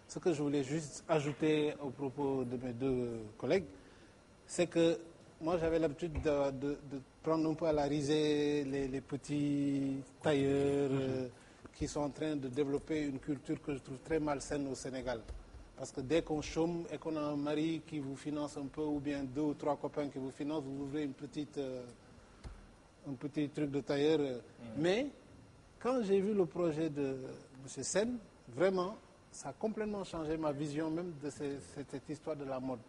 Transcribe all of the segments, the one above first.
ce que je voulais juste ajouter au propos de mes deux collègues, c'est que moi j'avais l'habitude de prendre un peu à la risée les petits tailleurs qui sont en train de développer une culture que je trouve très malsaine au Sénégal. Parce que dès qu'on chôme et qu'on a un mari qui vous finance un peu, ou bien 2 ou 3 copains qui vous financent, vous ouvrez un petit truc de tailleur. Mais quand j'ai vu le projet de M. Sen, vraiment, ça a complètement changé ma vision même de cette histoire de la mode.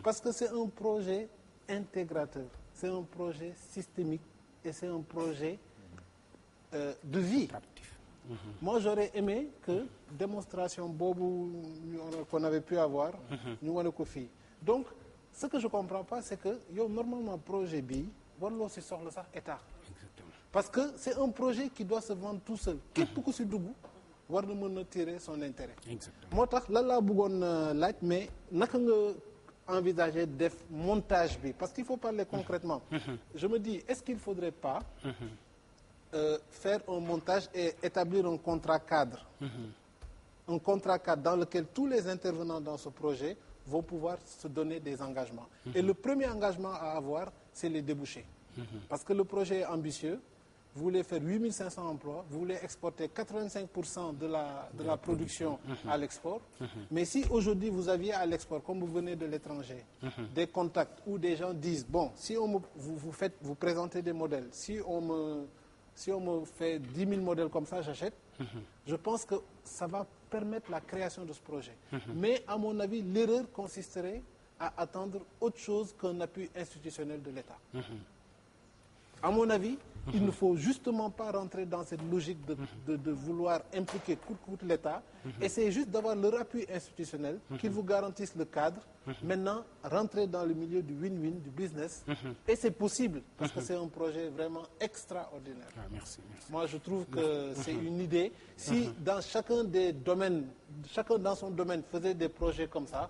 Parce que c'est un projet intégrateur, c'est un projet systémique et c'est un projet de vie. Moi, j'aurais aimé que démonstration bobu qu'on avait pu avoir, nous on fait. Donc, ce que je ne comprends pas, c'est que normalement projet B, warlo si sort le ça état. Parce que c'est un projet qui doit se vendre tout seul. Képp ku si dugg war na mën a tirer son intérêt. Moo tax lan laa bëggoon laaj mais naka nga envisager def montage bi parce qu'il faut parler concrètement. Je me dis est-ce qu'il ne faudrait pas faire un montage et établir un contrat cadre. Un contrat cadre dans lequel tous les intervenants dans ce projet vont pouvoir se donner des engagements. Et le premier engagement à avoir, c'est les débouchés. Parce que le projet est ambitieux. Vous voulez faire 8500 emplois, vous voulez exporter 85% de la production à l'export. Mais si aujourd'hui vous aviez à l'export, comme vous venez de l'étranger, des contacts où des gens disent, bon, si vous présentez des modèles, si on me fait 10 000 modèles comme ça, j'achète, je pense que ça va permettre la création de ce projet. Mais à mon avis, l'erreur consisterait à attendre autre chose qu'un appui institutionnel de l'État. À mon avis, il ne faut justement pas rentrer dans cette logique de vouloir impliquer coûte l'État. Essayez juste d'avoir leur appui institutionnel, qu'ils vous garantissent le cadre. Maintenant, rentrer dans le milieu du win-win, du business. Et c'est possible, parce que c'est un projet vraiment extraordinaire. Merci. Moi, je trouve que c'est une idée. Si dans chacun des domaines, chacun dans son domaine faisait des projets comme ça,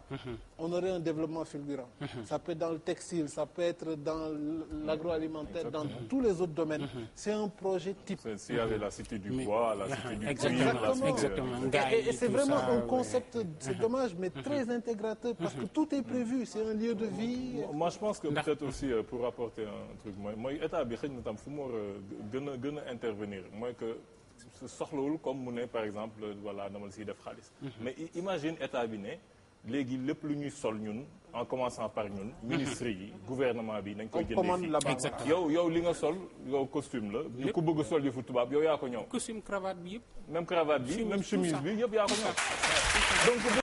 on aurait un développement fulgurant. Ça peut être dans le textile, ça peut être dans l'agroalimentaire, dans tous les autres domaines. C'est un projet type. S'il y avait la cité du bois, la cité du Exactement. Et c'est vraiment un concept, c'est dommage, mais très intégrateur, parce que tout est prévu. C'est un lieu de vie. Moi, je pense que peut-être aussi, pour apporter un truc, moi, l'État, il faut intervenir. Moi, que ce soxlawul comme mu ne par exemple voilà dama la siy def xaalis. Mais imagine État bi ne léegi lépp lu ñuy sol ñun en commençant par ñun. ministres yi gouvernement bi nañ koy jëndee fii. yow li nga sol yow costume la. ñu ko bëgg sol yëfu tubaab yow yaa ko ñëw. costume cravate bi yëpp. même cravate bi même chemise bi yëpp yaa ko ñëw. donc